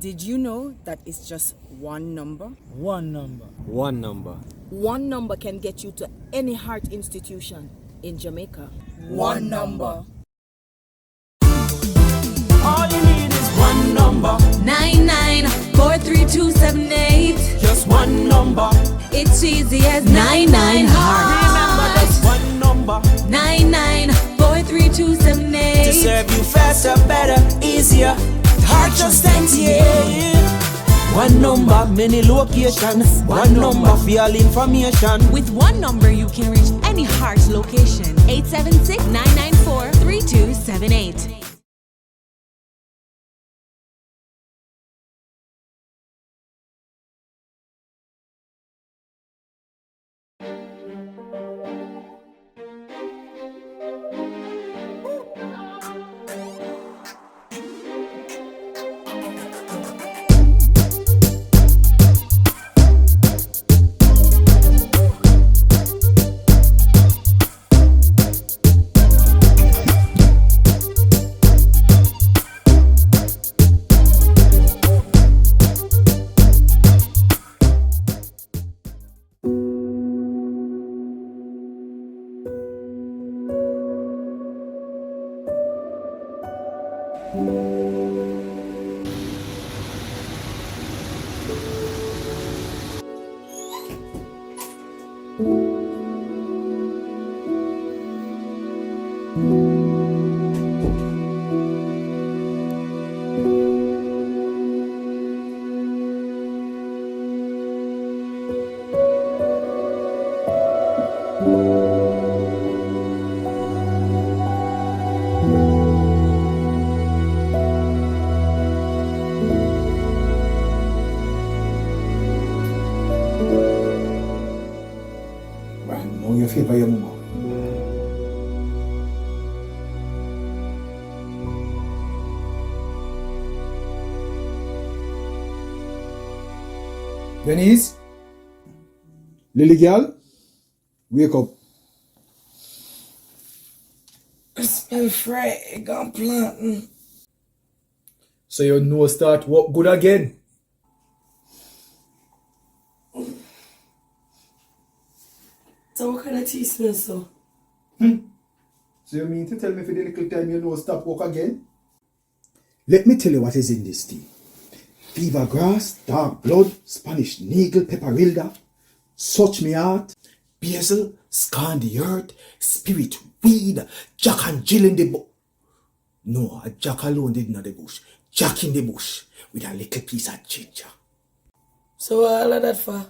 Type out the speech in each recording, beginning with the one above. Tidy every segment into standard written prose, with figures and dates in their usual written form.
Did you know that it's just one number? One number. One number. One number can get you to any heart institution in Jamaica. One number. All you need is one number. 99-43278. Just one number. It's easy as 99 Remember that's hearts. one number. 99-43278. To serve you faster, better, easier. Heart just 98. One number, many location. One number for all information. With one number, you can reach any heart's location. 876-994-3278. Know your favor, your mama. Denise? Lily girl? Wake up. I smell fried egg and plantain. So your nose start work good again. So what kind of tea smell so? So you mean to tell me for the little time your nose stop work again? Let me tell you what is in this tea. Fever grass, dark blood, Spanish needle, pepperilda, such me heart, basil, scan the earth, spirit weed, Jack and Jill in the bush. No, a Jack alone did not the bush. Jack in the bush with a little piece of ginger. So what all of that for?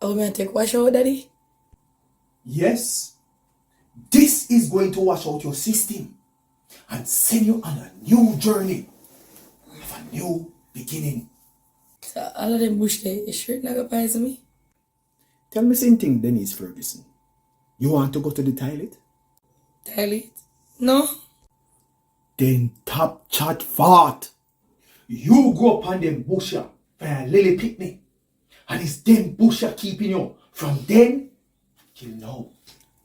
Oh, may I take wash out, daddy? Yes, this is going to wash out your system and send you on a new journey of a new beginning. So all of them bush there, you sure not gonna poison me? Tell me something, Denise Ferguson. You want to go to the toilet? Toilet? No? Then top chat fart. You go up on them busha for a lily picnic. And it's them busha keeping you from then till now.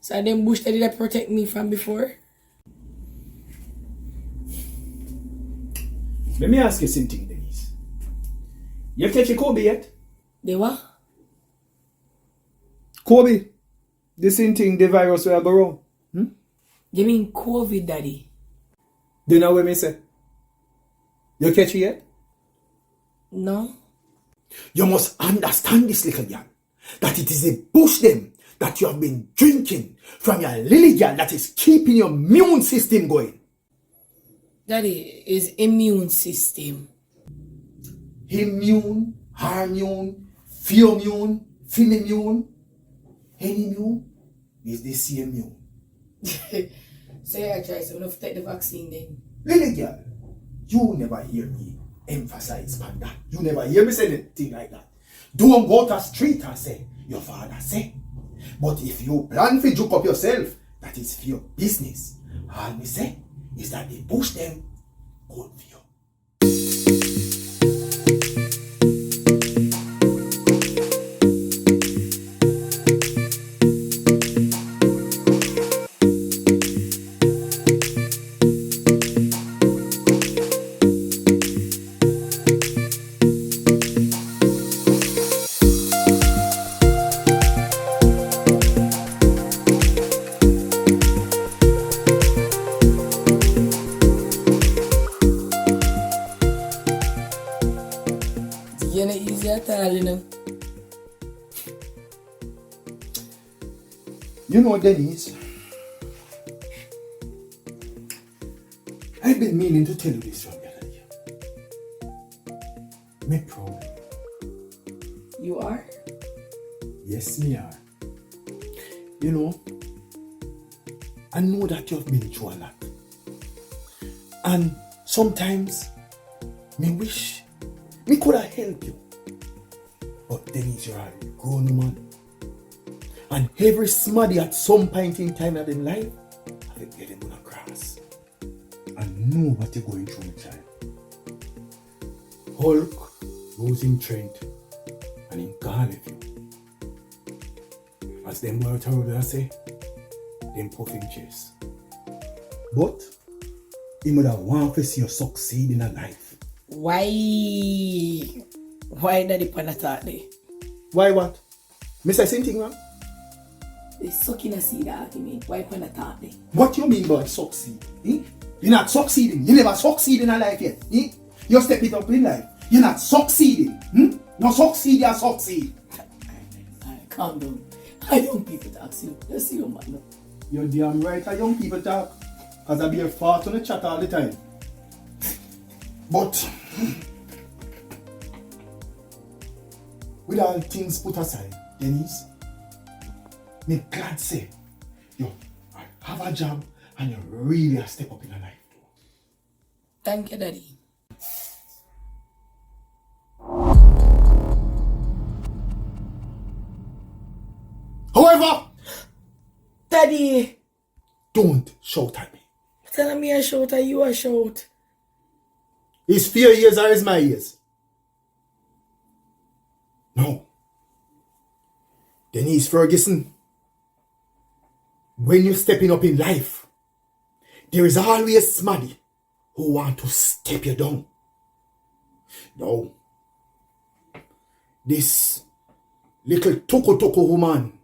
So them bush that did protect me from before? Let me ask you something, Denise. You catch a Kobe yet? They what? Kobe. The same thing, the virus will go wrong. You mean COVID, daddy? Do you know what me say? You catch it yet? No? You must understand this, little girl, that it is a bush them that you have been drinking from your lily girl that is keeping your immune system going. Daddy, is immune system. Immune, harmune, feomune, finimmune. Any immune is the same immune. So I try so enough to take the vaccine then. Lily girl, you never hear me emphasize on that. You never hear me say anything like that. Don't go to the street and say, your father say. But if you plan to joke up yourself, that is for your business. All me say is that they push them good for you. You're not easy at all, you know. You know, Denise, I've been meaning to tell you this from the other day. Me proud. You are? Yes, me are. You know, I know that you've been through a lot. And sometimes, me wish me could have helped you. But Denise, you're a grown woman. And every somebody at some point in time in their life, have to get them on a cross. And know what you're going through, my child. Hulk goes in Trent and in God with you. As them words I say, them puffing chase. But he would have want to see you succeed in a life. Why daddy pana talk there? Why what? Me say same thing, man. They sucking a seed argument. Why pana talk there? What you mean by succeed? Eh? You're not succeeding. You never succeed in a life yet. Eh? You step it up in life. You're not succeeding. No succeed, you succeed. Alright, calm down. How young people talk to you? You see your man now. You're damn right how young people talk. Because I be a fart on the chat all the time. But with all things put aside, Denise, me glad say you have a job and you really a step up in your life. Thank you, daddy. However, Daddy! don't shout at me. Tell me a shout or you a shout. Is fear years or is my years? No. Denise Ferguson, when you're stepping up in life, there is always somebody who want to step you down. No. This little toko woman,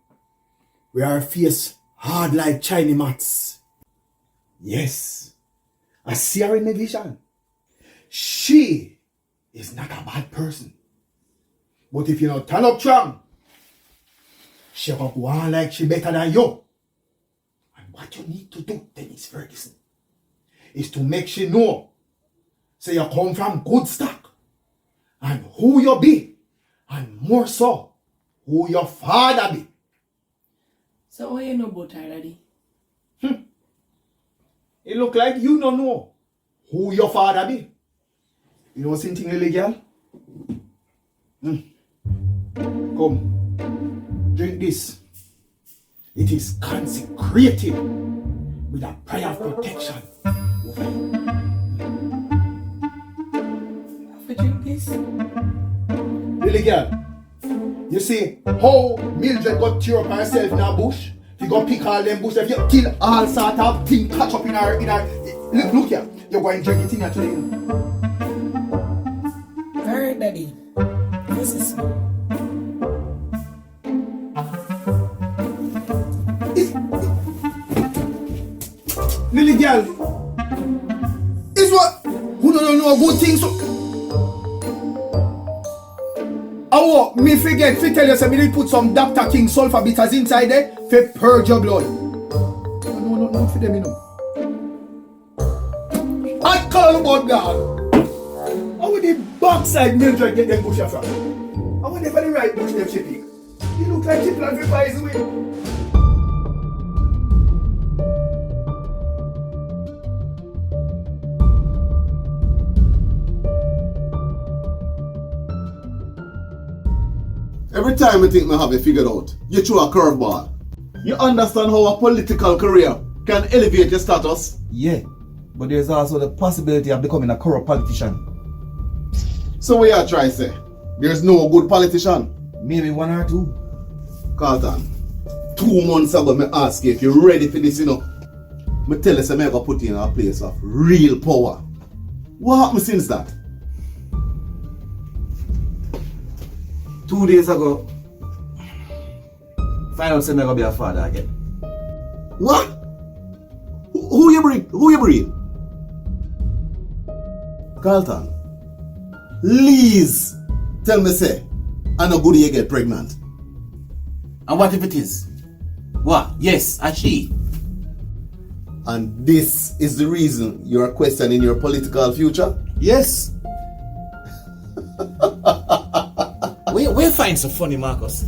with her face hard like Chinese mats. Yes, I see her in my vision. She is not a bad person. But if you don't turn up strong, she will go on like she better than you. And what you need to do, Denise Ferguson, is to make she know, say you come from good stock, and who you be, and more so, who your father be. So what you know about her, daddy? It look like you don't know who your father be. You know something, little girl? Come, drink this. It is consecrated with a prayer of protection over you. Have to drink this? Little girl, you see how Mildred got tear up herself in her bush? She got pick all them bush, if you kill all sort of thing catch up in her. Look here, you're going to drink it in here today. Alright, daddy. This is Lily girl, is what? Who don't know good things? So, oh, me forget to tell you, so me need put some Dr. King sulfur bitters inside there to purge your blood. No, for them, you know. I call about God. How would the backside Mildred get them bush from? I would never the right bush them she pick. You look like she plan for pies away. Every time I think I have it figured out, you throw a curveball. You understand how a political career can elevate your status? Yeah, but there's also the possibility of becoming a corrupt politician. So what you try to say? There's no good politician? Maybe one or two. Carlton, 2 months ago I asked you if you're ready for this, you know. I tell you I'm going to put you in a place of real power. What happened since that? 2 days ago, find out I'm going to be a father again. What? Who you breed? Carlton, please tell me say, I know Goody you get pregnant. And what if it is? What? Yes, a she. And this is the reason you're questioning your political future? Yes. we find so funny, Marcus.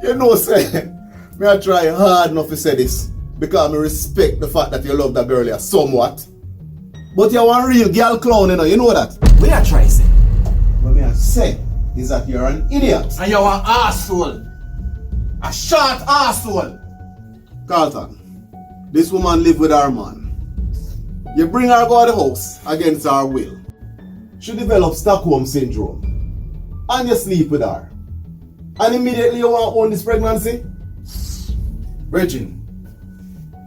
You know, say, me I try hard enough to say this because I respect the fact that you love that girl here somewhat. But you're one real girl clown, you know that? We are trying to say. What me I say is that you're an idiot. And you're an arsehole. A short arsehole. Carlton, this woman live with her man. You bring her go to the house against her will. She develop Stockholm syndrome. And you sleep with her. And immediately you want to own this pregnancy? Virgin,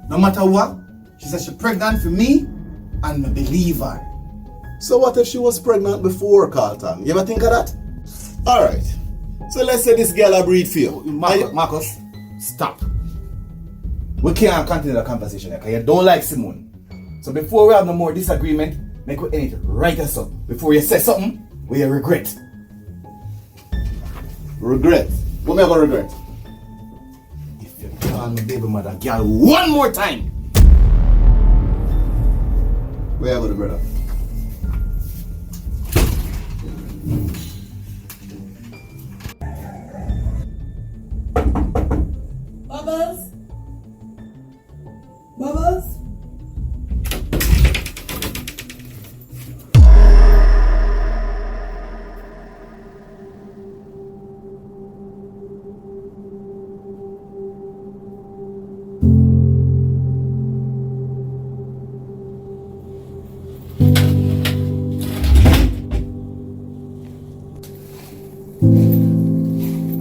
no matter what, she said she's pregnant for me and I believe her. So what if she was pregnant before, Carlton? You ever think of that? Alright. So let's say this girl a breed for you. Marcus, stop. We can't continue the conversation because you don't like Simone. So before we have no more disagreement, make we end it right us up. Before you say something, we regret. Regret? What am I going to regret? If you call me baby mother girl one more time. Where are you going to regret? Bubbles? Bubbles?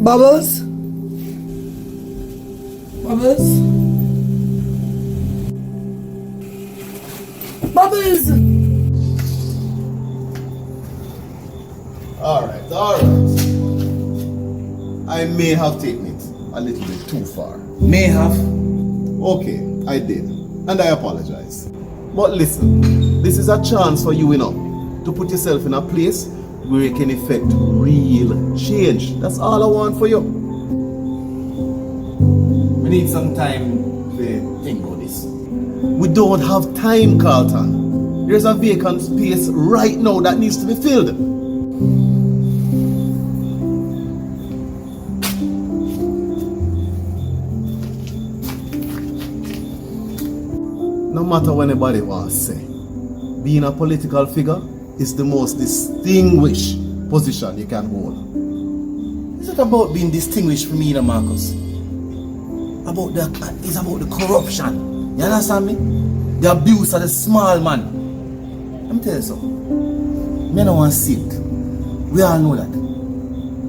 Bubbles? Bubbles? Bubbles! Alright. I may have taken it a little bit too far. May have. Okay, I did. And I apologize. But listen, this is a chance for you, to put yourself in a place where you can effect real change. That's all I want for you. We need some time to think about this. We don't have time, Carlton. There's a vacant space right now that needs to be filled. No matter what anybody wants to say, being a political figure is the most distinguished position you can hold. It's not about being distinguished for me, Marcus. It's about the corruption. You understand me? The abuse of the small man. Let me tell you something. Me no want to see it. We all know that.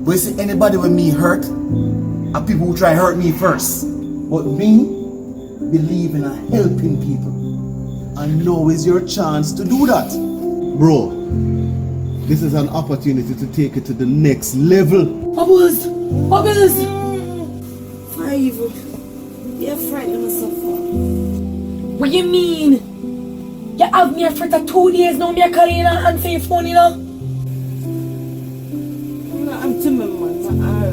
But you see, anybody with me hurt, are people who try to hurt me first. But me, believe in helping people. And now is your chance to do that. Bro, this is an opportunity to take it to the next level. Bubbles! Bubbles! 5. You're frightened of suffer. What you mean? You have me afraid for 2 days now, me a calling you and answer your phone, I'm timid, man.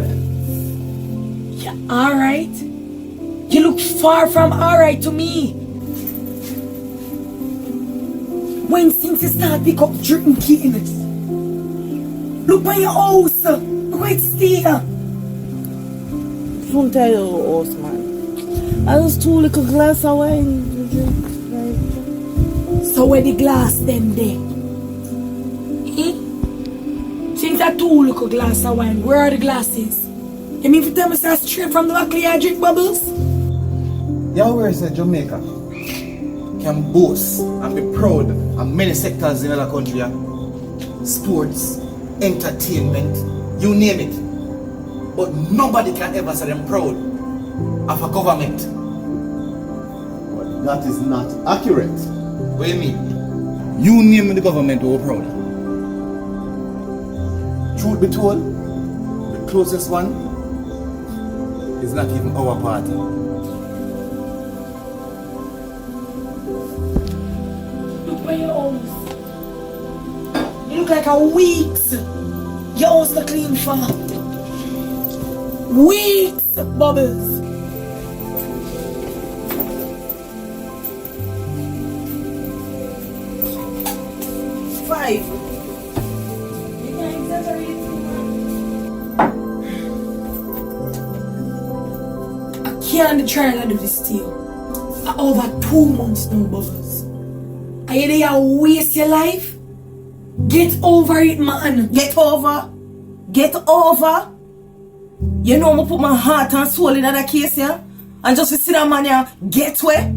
Yeah, alright. You look far from alright to me. When since you start pick up drinking kittens? Look by your house. Look where it's there. Don't tell your horse, man. I just 2 little glass of wine to drink. So where the glass them there? Eh? Since I 2 little glass of wine, where are the glasses? You mean to tell me that's straight from the back of your drink, Bubbles? You always say Jamaica can boast and be proud of many sectors in other country. Sports, entertainment, you name it. But nobody can ever say them proud of a government. But that is not accurate. What do you mean? You name the government who are proud. Truth be told, the closest one is not even our party. Look by your house. You look like a weeks. Your house not clean for weeks, Bubbles. Five. I can't try to do this to you. For over 2 months now, Bubbles. Are you there to waste your life? Get over it, man. Get over. Get over. You know I put my heart and soul in that case, yeah? And just to sit down, man, yeah, get where?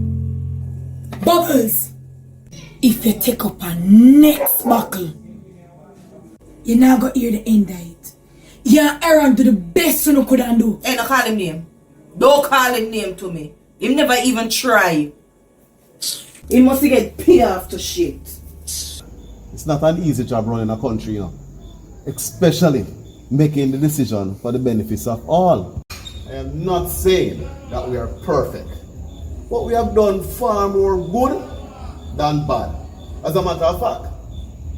Bubbles, if you take up a next buckle, you're not going to hear the end of it. You and Aaron do the best you could do. Hey, don't call him name. Don't call him name to me. He never even try. He must get paid off to shit. It's not an easy job running a country, you know. Especially making the decision for the benefits of all. I am not saying that we are perfect, but we have done far more good than bad. As a matter of fact,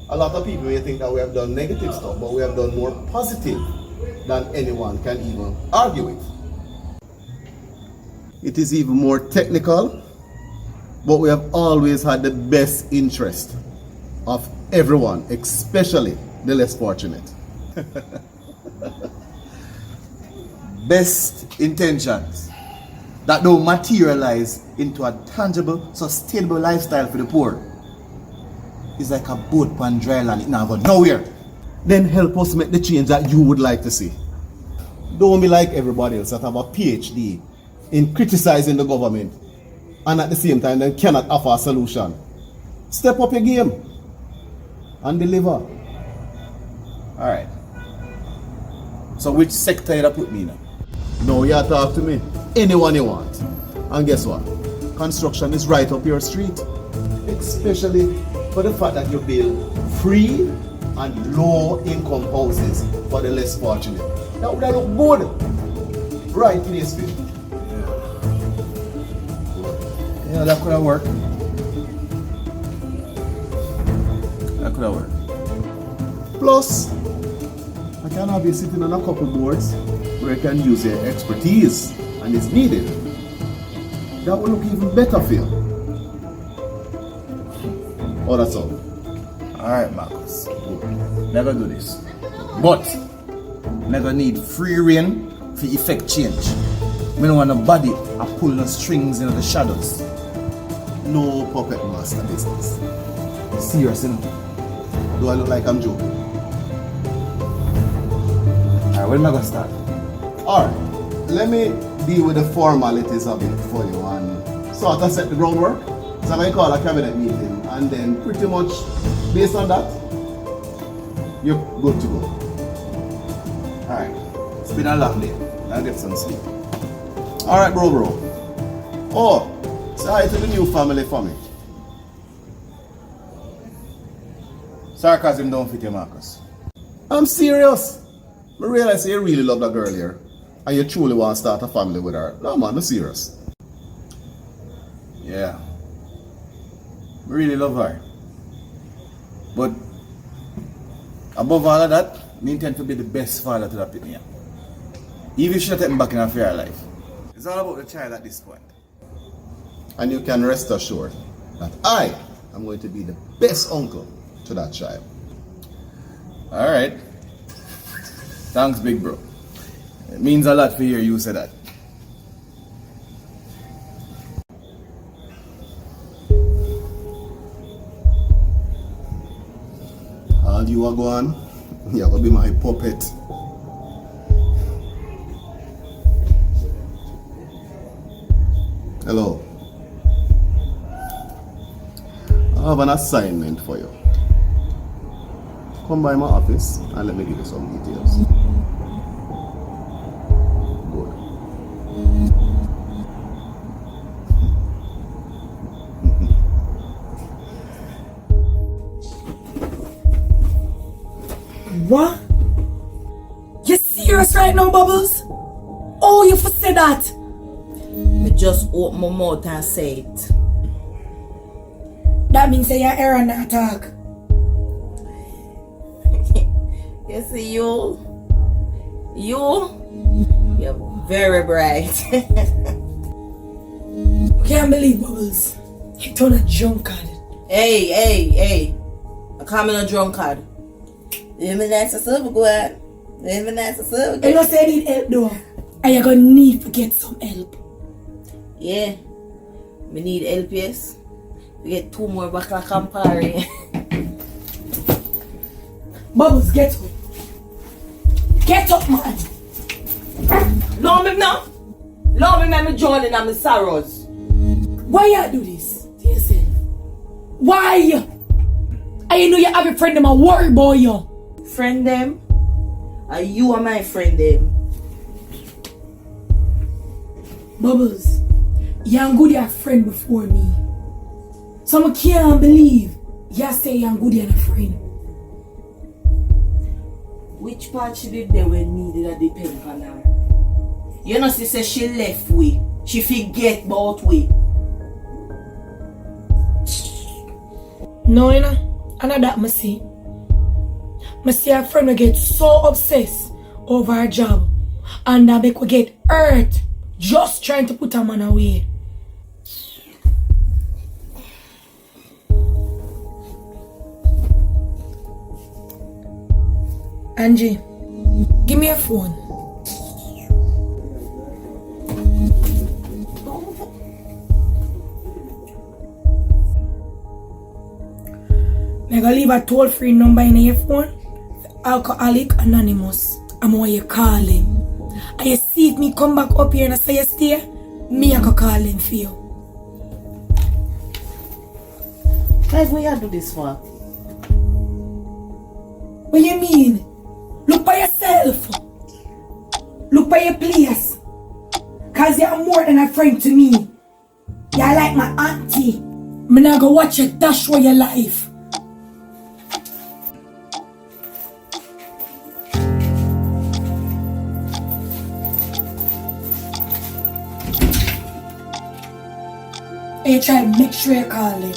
a lot of people may think that we have done negative stuff, but we have done more positive than anyone can even argue with. It is even more technical, but we have always had the best interest of everyone, especially the less fortunate. Best intentions that don't materialize into a tangible, sustainable lifestyle for the poor. It's like a boat on dry land, it not go nowhere. Then help us make the change that you would like to see. Don't be like everybody else that have a PhD in criticizing the government and at the same time they cannot offer a solution. Step up your game and deliver. Alright. So which sector you put me now? No, you talk to me. Anyone you want. And guess what? Construction is right up your street. Especially for the fact that you build free and low income houses for the less fortunate. That would look good. Right place for you. Yeah, that could have worked. That could have worked. Plus, I can have you sitting on a couple boards where you can use your expertise and it's needed. That will look even better for you. Oh, that's all. Alright, Marcus. Never do this. But, never need free reign for effect change. We don't want nobody to pull no strings into the shadows. No puppet master business. Serious, you know? Do I look like I'm joking? Alright, when am I going to start? Alright, let me deal with the formalities of it for you and sort of set the groundwork. So I'm going to call a cabinet meeting and then pretty much based on that, you're good to go. Alright, it's been a long day. I'll get some sleep. Alright, bro. Oh, say hi to the new family for me. Sarcasm don't fit you, Marcus. I'm serious. I realize you really love that girl here and you truly want to start a family with her. No man, I'm serious. Yeah. I really love her. But above all of that, I intend to be the best father to that picnic. Even if she not take me back in her fair life. It's all about the child at this point. And you can rest assured that I am going to be the best uncle to that child. Alright. Thanks, big bro. It means a lot to hear you say that. All you are going, you're going to be my puppet. Hello. I have an assignment for you. Come by my office and let me give you some details. Good. What? You serious right now, Bubbles? Oh, you for say that? Me just open my mouth and say it. That means that your Aaron not talk. You see you're very bright. Can't believe Bubbles. He turned a drunkard. Hey. I call me a drunkard. Let me nice to serve God. Let me nice to serve You know say I need help though. And you're gonna need to get some help. Yeah. We need help, yes. We get 2 more back like Campari. Bubbles, get up. Get up, man. Love me now. Love me, me joining and my sorrows. Why you do this to yourself? Why? And you know you have a friend them a worry about you. Friend them? Are you are my friend them? Bubbles, you and Goody are friend before me. So I can't believe you say you and Goody are a friend. Which part she did there when me did I depend on her? You know she say she left we. She forget about we. No, you know, and that I see. I see a friend will get so obsessed over her job and that make we get hurt just trying to put a man away. Angie, give me a phone. I'm gonna leave a toll-free number in your phone. Alcoholic Anonymous. I'm going to call him. And you see if me come back up here and I say you stay, me I go call him for you. Guys, what you do this for? What you mean? Look by yourself. Look by your place. Cause you're more than a friend to me. You're like my auntie. I'm not gonna watch you dash for your life. And you try to make sure you call him.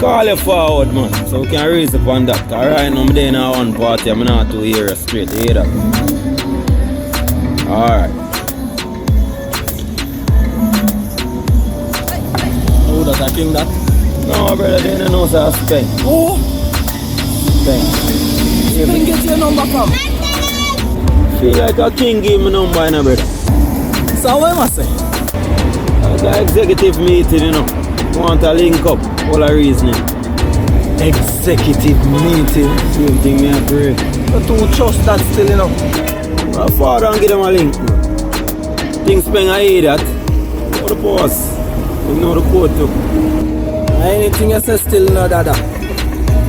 Call you forward, man, so we can raise up on that. Cause right now I'm there in one party, I'm not 2 years straight, you hear that? Alright. Oh, that I think that? No, brother, they don't know so I spend. Oh! Spend. Spend get your number from? Feel like a king give me number, you know, brother. So what am I saying? Like an executive meeting, you know. Want to link up, all the reasoning. Executive meeting. Same thing me I pray. But who trust that still, you know? My father and give them a link, man. Things spend I hear that. What the boss? You know the code too. Anything you say still, you know, dada.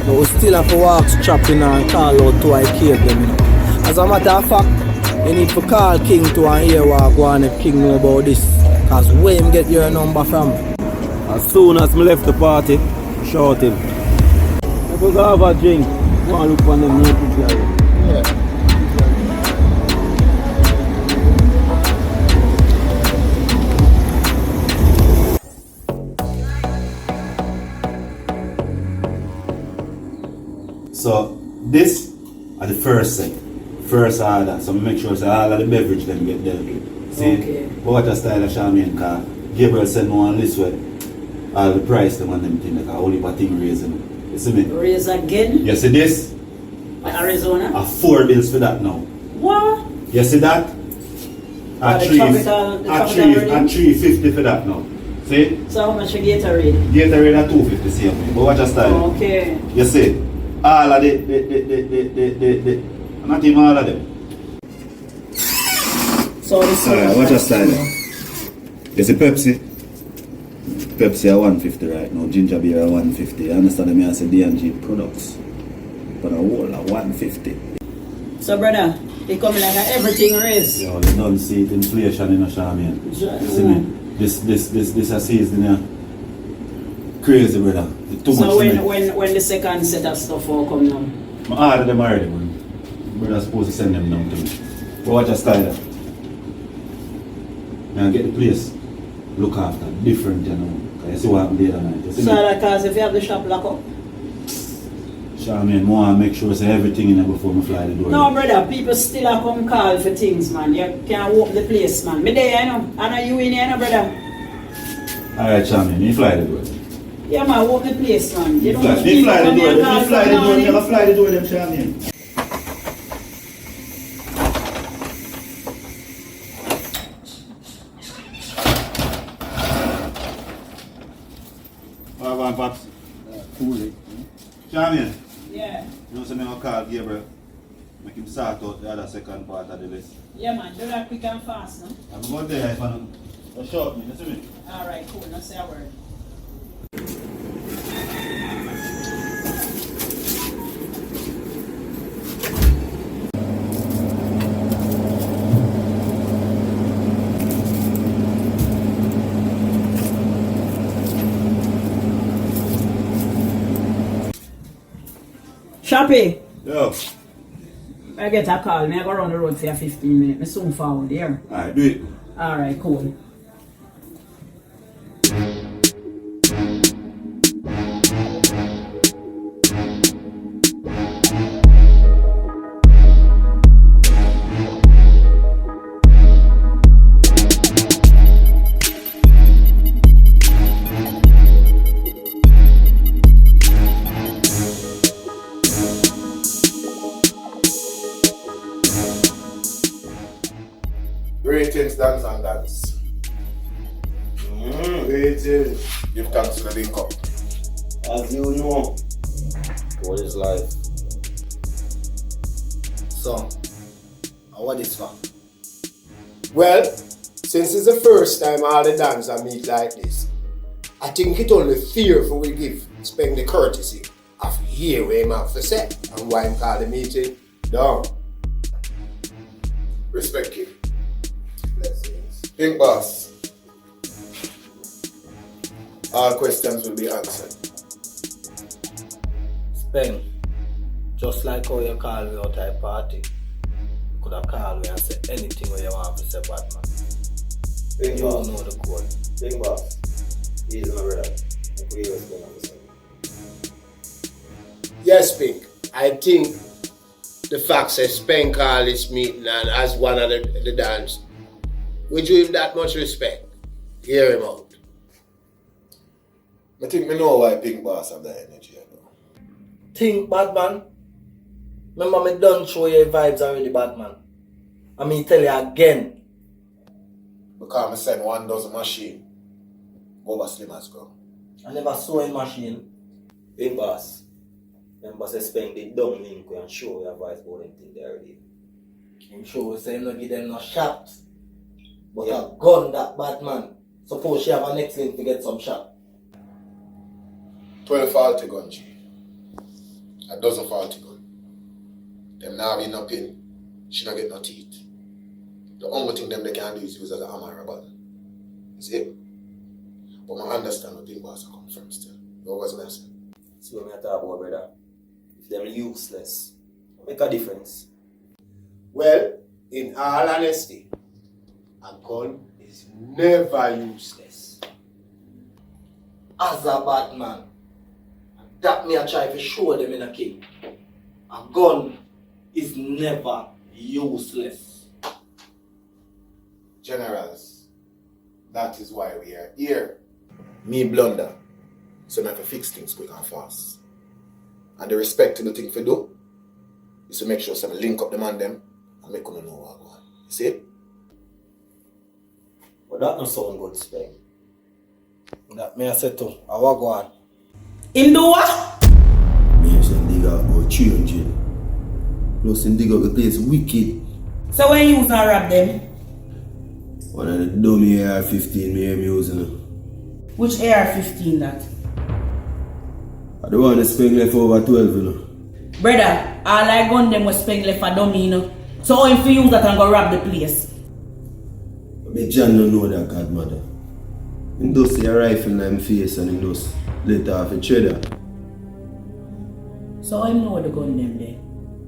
But we still have to walk strapping and call out to I cave them, you know. As a matter of fact, you need to call King to and hear what go on if King know about this. Cause where him get your number from? As soon as I left the party, shout him. If we go have a drink, go and look for them new people. So this are the first set, first order. So make sure so all of the beverage them get dealt with. See, Okay. water style of Charmaine car. Gabriel send me one list with all the price them and them thing like a whole heap of thing raising. You see me? Raise again? You see this? Arizona? A 4 bills for that now. What? You see that? Oh, the tropical At 350 for that now. See? So how much you Gatorade? Gatorade at 250 same way. But watch your style. Okay. You see? All of the not even all of them. So this Alright, watch your style. You see Pepsi? Pepsi at 150 right now, ginger beer at 150. You understand me? I say D&G products. But a whole at 150. So brother, it coming like a everything raise. Yo, you don't see it inflation in a Charmaine. You see me? This a season here. Crazy brother. It's too much So to me. when the second set of stuff will come now? I ordered them already, man. Brother's supposed to send them down to me. But watch your style. And get the place look after different, you know. Cause you see what happened the other night. You see So me? like cause if you have the shop lock up? Charmaine, I want to make sure say everything in there before I fly the door. No brother, people still a come call for things man. You can't open the place man. Me there you know. I know you in here no brother. Alright, Charmaine, you fly the door. Yeah man, open the place man. You don't You fly the door. You fly the door. Never fly the door, them Charmaine. Pops. Cool. Charmaine, Yeah. you know something I'll call Gabriel. Make him sort out the other second part of the list. Yeah man, do that quick and fast no? I'm going there if I don't short me, you see me? Alright, cool, no say a word. Shoppy, Yo, I get a call. Me I go around the road for 15 minutes. Me soon forward here. alright, do it. Alright, cool. Greetings, dance and dance. Greetings. Give thanks to the link up. As you know, what is life? So, what is for? Well, since it's the first time all the dancers meet like this, I think it only fair for we give Speng the courtesy of hear what him have to say and why him call the meeting down. Respect you. Blessings. Pink boss. All questions will be answered. Speng, just like how you call me out at a party, you could have called me and said anything where you want to say, Batman. Pink You boss. know the code. Pink boss. He's my brother. We was going on the same. Yes, Pink. I think the fact that Speng called this meeting and as one of the dance, we do him that much respect. Hear him out. I think me know why Pink boss have that energy. You know. Think, Batman. Remember me done show your vibes already, Batman. I mean, tell you again. Because I send 1 dozen machine over Slimmer's girl. I never saw a machine. Big boss. Remember say Speng the dumb link and show your vibes about them thing there already. Him show say him not give them no shot. But a gun that Batman. Suppose she have a next link to get some shot. 12 faulty gun, G. A dozen faulty gun. Them now have no pin. She not get no teeth. The only thing them they can do is use as a hammer or a button. It's it. But I understand what Pink boss come from still. You always messing. See what I talk about, brother. If them useless, make a difference. Well, in all honesty, a gun is never useless. As a bad man, that me I try to show them in a king. A gun is never useless. Generals, that is why we are here. Me blunder, so I have to fix things quick and fast. And the respectable thing to do is to make sure some link up the man them and make them know what going on. You see? But that not sound good, Speng. That me I said to, I walk on. Him do what? Me say dig out about 300. Plus him dig out the place wicked. So when you gonna rob them? One of the dummy AR-15 me am using it. Which AR-15 that? I don't want to spend left over 12, you know. Brother, all I gun them was spend left for dummy, you know. So how if you use that and go rob the place? Me John don't know that, godmother. He does see a rifle in his face and he does let off a cheddar. So I know the gun them there.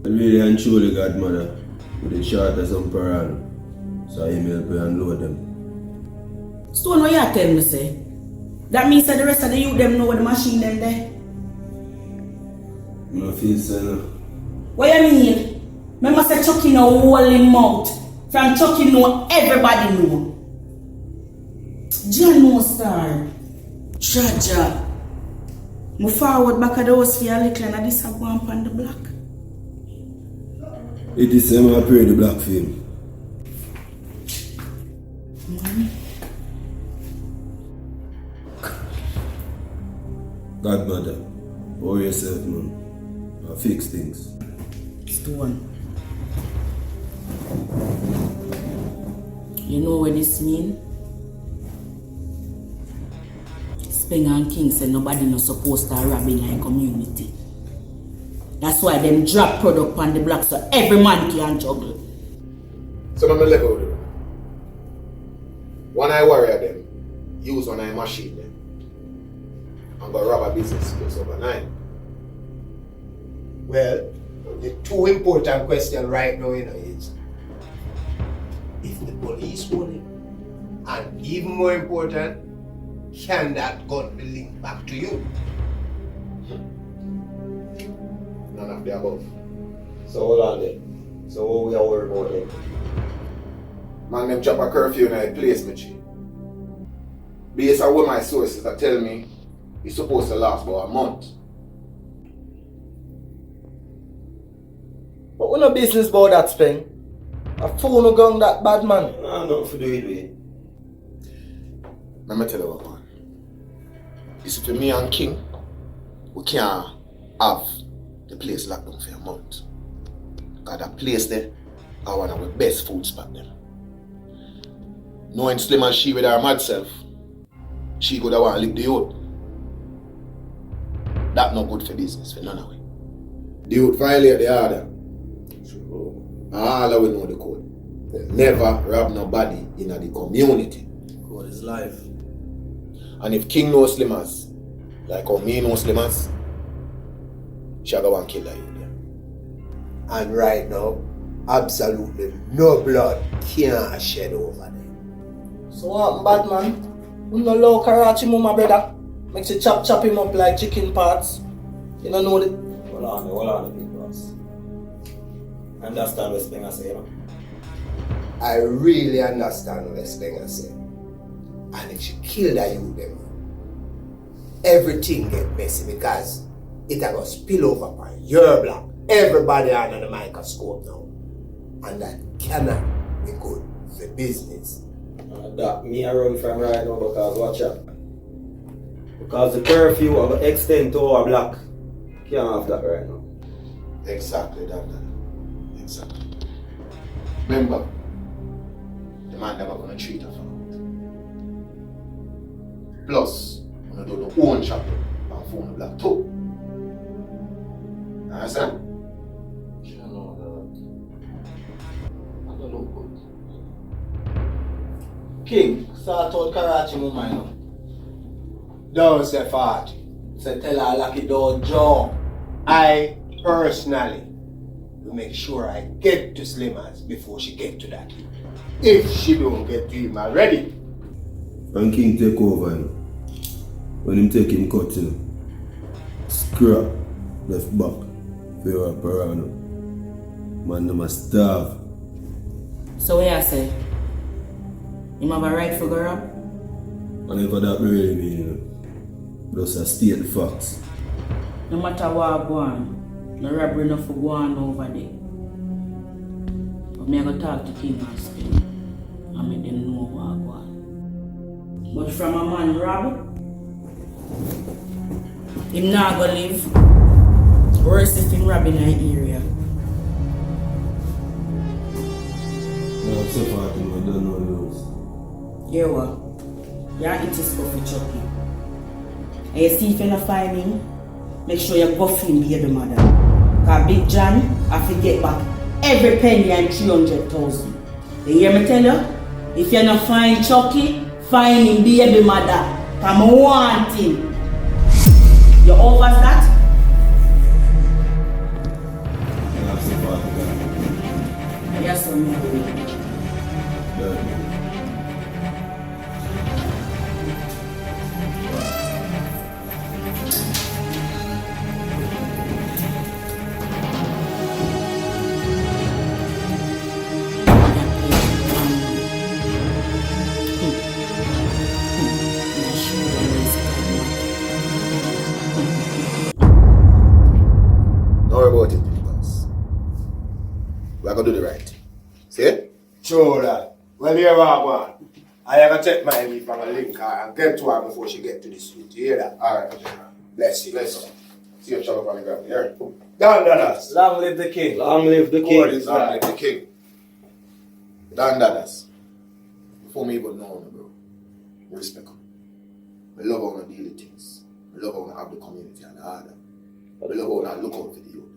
I really and truly, godmother, with the shot as some parallel. So I help you and load them. Stone, what you tell me, say? That means that the rest of the youth them know the machine them there? I don't feel so, no. What you mean? Remember say Chucky know whole in mouth. From Chucky know everybody know. John no star. Jaja. Move forward back at the house for your little and this have one on the block. It is him I pray the black film. Godmother, worry yourself, man. I'll fix things. Stone. You know what this mean? Speng and King said nobody not supposed to rob in our community. That's why them drop product on the block so every man can juggle. So I'm level with them. One eye warrior them, use one eye machine them. And go rob a business place overnight. Well, the two important questions right now, you know, is if the police want it, and even more important, can that gun be linked back to you? None of the above. So hold on then. So what we are worried about then? Man, them drop a curfew in a place, Mitchie. Based on what my sources that tell me, it's supposed to last about a month. But we no business about that, Speng. A fool no gang that bad man. I don't know if you do it with. Let me tell you what, man. It's between me and King, we can't have the place locked down for a month. Because that place there, I one of the best food spot there. Knowing Slim and she with her mad self, she could have want to lick the youth. That not good for business, for none of it. The youth violate the order. All of we know the code. Never rob nobody in the community. Code is life. And if King knows Slimmers, like how me know Slimmers, she'll go and kill that youth there. And right now, absolutely no blood can shed over them. So what bad man? We no allow Karachi move my brother. Makes you chop him up like chicken parts. You don't know the... Hold on, big boss. Understand what Spenger say, you know? I really understand what Spenger say. And if she kill that youth them, everything get messy because it will spill over on your block. Everybody under the microscope now. And that cannot be good for business. That me I run from right now because watch out. Because the curfew will extend to our block. Can't have that right now. Exactly that. Exactly. Remember, the man never gonna treat her for it. Plus, we're gonna do the own shopping and phone the block too. Understand? I don't know good. King, start out Karachi move my now. Don't say fart. So tell her lock it door jaw. I personally to make sure I get to Slimmers before she get to that. If she don't get to him already. When King take over, when him take him cut, scrap left back for your piranha. Man, them a starve. So what I say? Him have a right for go up? Whatever that really mean, just a state facts. No matter what go on, no robbery no for go on over there. But me I go talk to King and Spain and make them know what go on. But from a man rob, him not go live. Worse if him rob in an area. Yeah, so far, I don't know those. Hear what? You eat his stuff for Chucky. And you see if you don't find him, make sure you go for him, baby mother. Because Big John, I forget back every penny and 300,000. You hear me tell you? If you don't find Chucky, find him, baby mother. Because I want him. You over that? Yeah, so far, I don't know. Yes, I'm not doing it. Don't worry about it, because we're going to do the right thing. See? Sure, that. Well, here we are. I have to take my leave from a link and get to her before she get to the suit. You hear that? All right, General. Bless you. Bless you. See you, chop up on the ground. Here. Down, Dadas. Long live the king. Long live the king. Long live the king. Down, Dadas. Before me even know me, bro. I respect you. I love how I deal with things. I love how I have the community and the order. I love how I look out for the youth.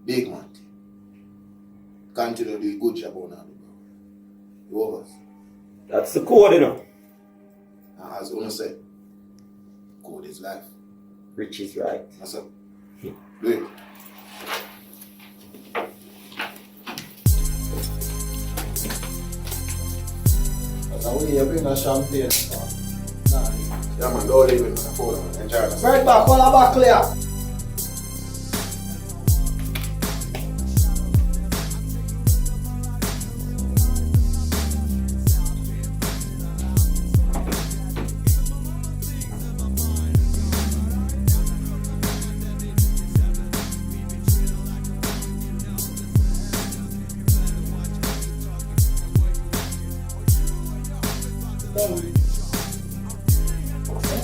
Big man. Continue to do a good job on that, bro. You over? That's the code, you know. As Una said, code is life. Rich is right. That's up. Do it. That's how we bring a champagne. Yeah, man, don't leave it on the phone, man. Enjoy it. Right back, pull her back clear.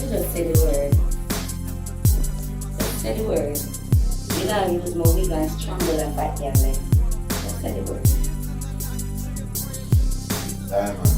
Just say the word. Just say the word. You gotta use more we gonna strangle a fat girl like. Just say the word. Diamond.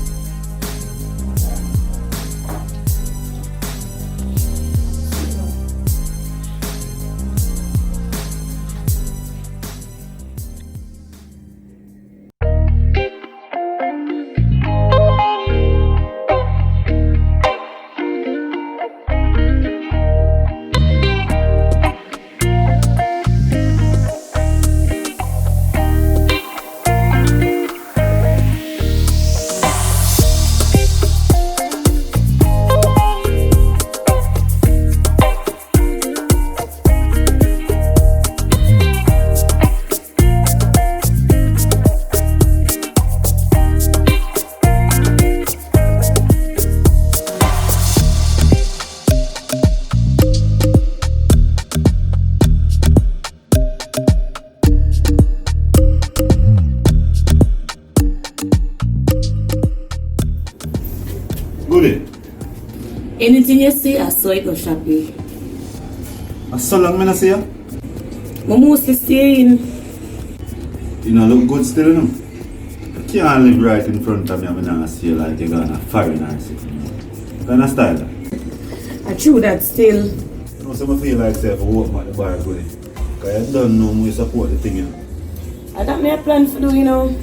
Goody. Anything you say, I saw it go shopping. So long I see you? I mostly staying. You know, look good still, you know. You can't live right in front of me and I see you like you're gonna foreign or something. What kind of style that? I true that still. You know, so I feel like say if I open at the bar, Goody. Because you don't know me support the thing, you know. I got me a plan for do, you know.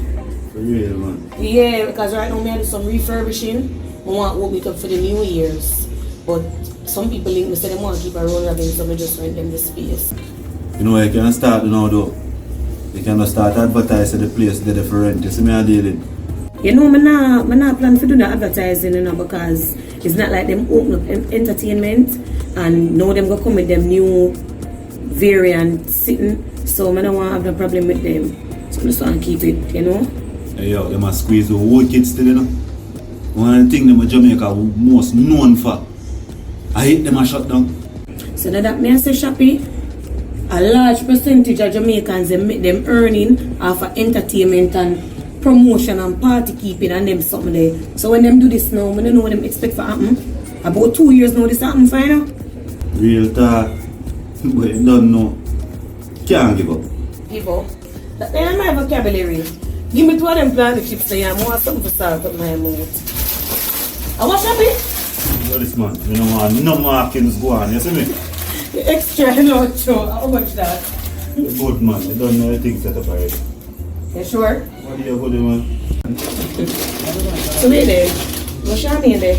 For real, man. Yeah, because right now I do some refurbishing. I want to open it up for the New Year's. But some people link me say they want to keep a roll robin, so I just rent them the space. You know, you can start now though. You can just start advertising the place there for rent. You see me I dealing. You know, I not plan to do the advertising, you know, because it's not like them open up entertainment and now them go come with them new variant sitting. So I don't want to have no problem with them. So I just want to keep it, you know. Hey yo, they must squeeze the whole kids still, you know. One of the things them in Jamaica most known for. I hate them a shut down. So now that me I say Shappy, a large percentage of Jamaicans them earning off of entertainment and promotion and party keeping and them something there. So when them do this now, I don't know what them expect for happen. About 2 years now this happen final. Real talk. But you don't know. Can't give up. Give up. That ain't my vocabulary. Give me two of them plant chips there and I want something to salt up my mouth. I want Shappy. Well, this man, you don't want no markings go on, you see me? Extra no show. How much that? Good man, you don't know anything set up already. You sure? What do you go do, man? So where there? What's your name there?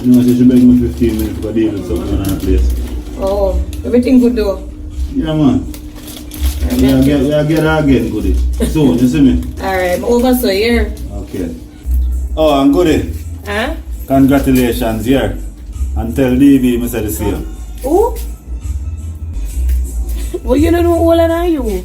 No, she should beg me 15 minutes for dealing with something on her place. Oh, everything good though? Yeah, man. Yeah, get her again, Goody. Soon, you see me? Alright, I'm over so here. Okay. Oh, and Goody. Huh? Congratulations, here. And tell DB I said the same. Who? Well, you don't know how old are you?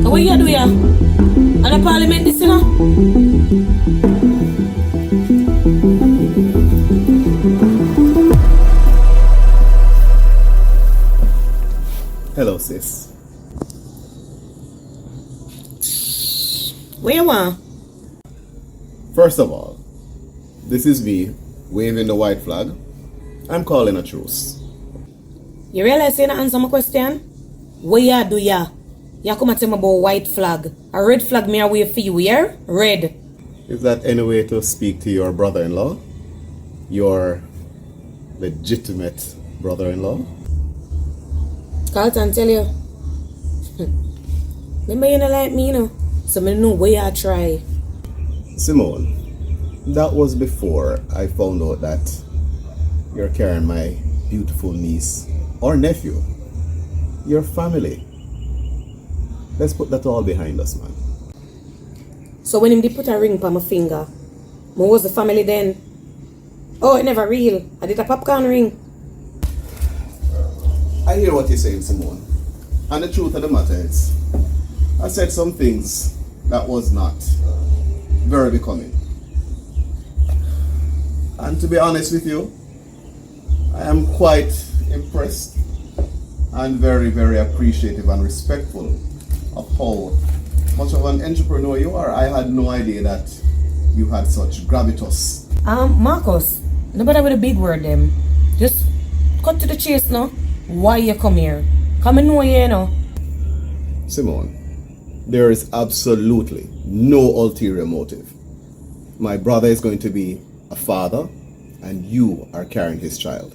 What you do here? And the parliament this, you know? Hello, sis. What you want? First of all, this is me waving the white flag. I'm calling a truce. You realize you didn't answer my question? What you do ya? You come and tell me about white flag. A red flag me a wave for you, yeah? Red. Is that any way to speak to your brother-in-law? Your legitimate brother-in-law? Carlton tell you. Remember you don't like me, you know? So I know where you try. Simone, that was before I found out that you're carrying my beautiful niece or nephew. Your family. Let's put that all behind us, man. So when him did put a ring on my finger, what was the family then? Oh, it never real. I did a popcorn ring. I hear what you're saying, Simone. And the truth of the matter is, I said some things that was not very becoming. And to be honest with you, I am quite impressed and very, very appreciative and respectful of how much of an entrepreneur you are. I had no idea that you had such gravitas. Marcus, nobody with a big word them. Just cut to the chase now. Why you come here? Come and know you know. Simone, there is absolutely no ulterior motive. My brother is going to be a father and you are carrying his child.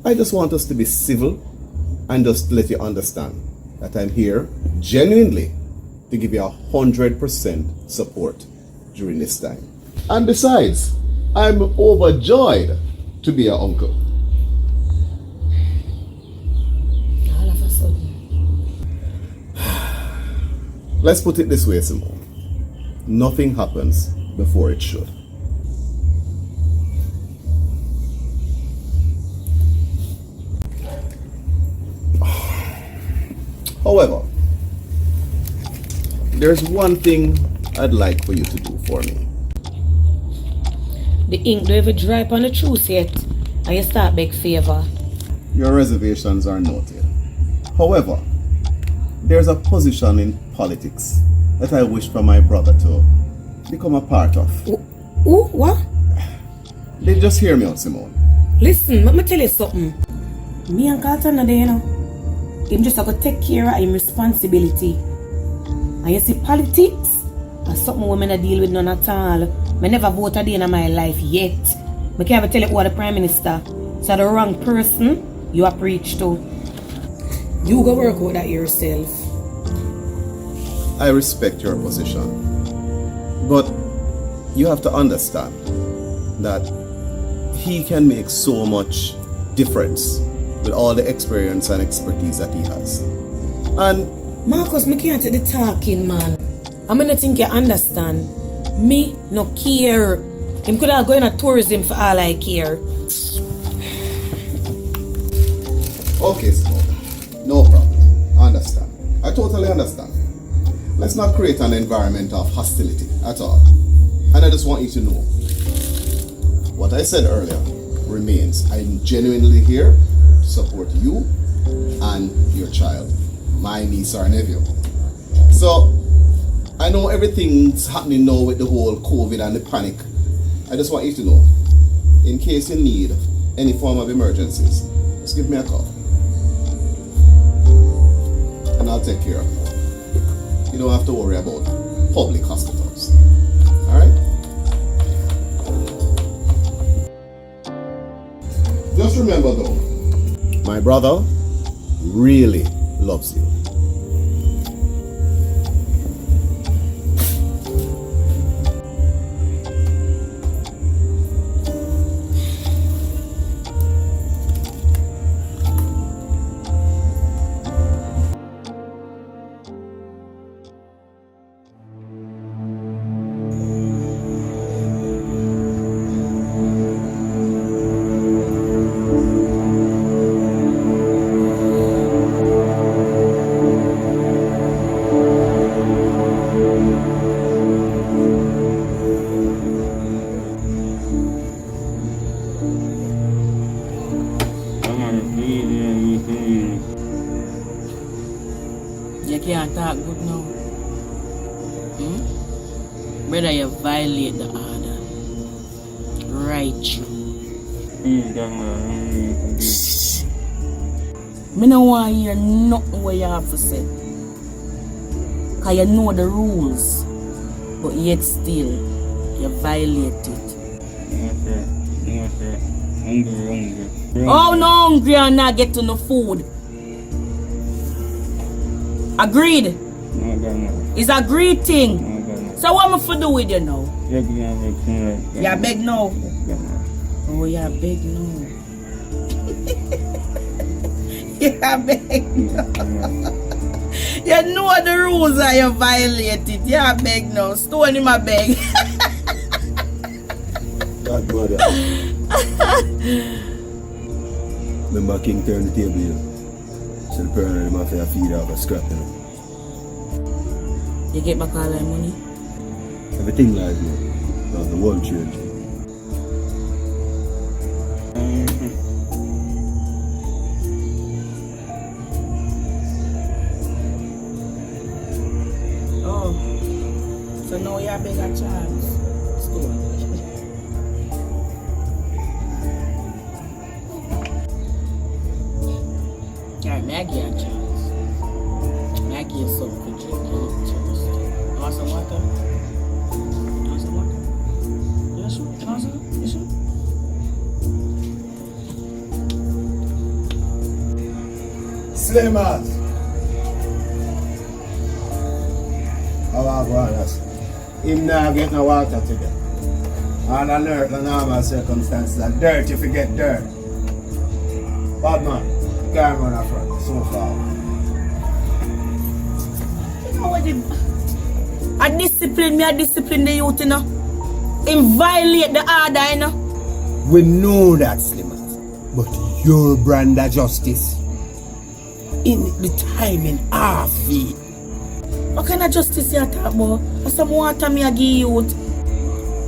I just want us to be civil and just let you understand that I'm here genuinely to give you 100% support during this time. And besides, I'm overjoyed to be your uncle. All of a sudden. Let's put it this way, Simone. Nothing happens before it should. However, there's one thing I'd like for you to do for me. The ink don't even dry up on the truth yet. And you start beg favor. Your reservations are noted. However, there's a position in politics that I wish for my brother to become a part of. Ooh, what? They just hear me out, Simone. Listen, let me tell you something. Me and Carlton are there, you know. Him just have to take care of him responsibility. And you see, politics is something women don't deal with none at all. I never vote a day in my life yet. I can't even tell you who the Prime Minister. So the wrong person, you are preached to. You go work out that yourself. I respect your position. But you have to understand that he can make so much difference with all the experience and expertise that he has. And Marcus, me can't take the talking, man. I mean, I think you understand. Me no care. Him could have gone to tourism for all I care. okay, Simone. No problem. I understand. I totally understand. Let's not create an environment of hostility at all. And I just want you to know what I said earlier remains. I'm genuinely here to support you and your child, my niece or nephew. So I know everything's happening now with the whole COVID and the panic. I just want you to know, in case you need any form of emergencies, just give me a call and I'll take care of you. You don't have to worry about public hospitals. Alright? Just remember though, my brother really loves you. You can't talk good now. Brother, you violate the order. Right you. Me no want to hear nothing what you have to say. Cause you know the rules. But yet still, you violate it. Oh, no hungry and not get to no food. Agreed? It's a agreed thing. So what am I for do with you now? You beg now? Oh, you beg now. You beg now. You know the rules and you violate it. You beg now. Stone him a beg. God, brother. Remember King turned the table here. So the parent of them have to feed off a scrap, you know. You get back all that money? Everything like that. Now the world change. Oh. So now you have bigger chance. Stone. Alright, Maggie a chance. Maggie is something to drink. Want some water? Want some water? Yes, sir. Want some? Yes, sir. Slimmers. Our brothers. Him now get no water today. And alert the normal circumstances are dirt if you get dirt. Bad man. Can't run a front so far. You know what I discipline the youth, you know. Him violate the order, you know. We know that, Slimmers. But your brand of justice in the time in half feet. What kind of justice you talk about? That's some water me I give you.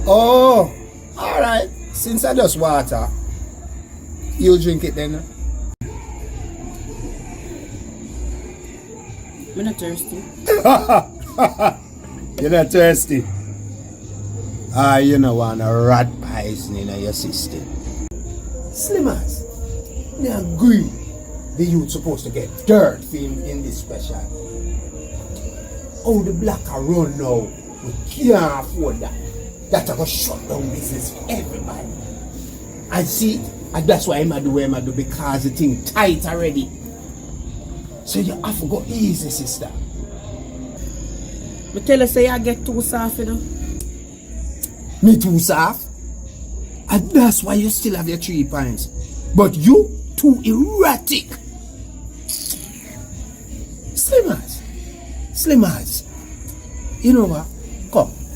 Oh, alright. Since I just water, you'll drink it then. I'm not thirsty. You're not thirsty. You don't want a rat poison in your system. Slimmers, I agree the youth supposed to get dirt in this special. Oh, the black are run now. We can't afford that. That's going to shut down business for everybody. I see it, and that's why I'm do what I do, because the thing tight already. So you have to go easy, sister. Me tell you say I get too soft, you know. Me too soft? And that's why you still have your 3 pints. But you too erratic. Slimmers. You know what?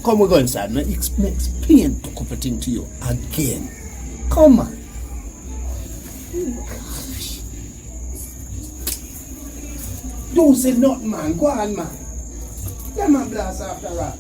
Come we go inside. Me explain a couple things to you again. Come on. Gosh. Don't say nothing, man. Go on, man. Let man blast after that.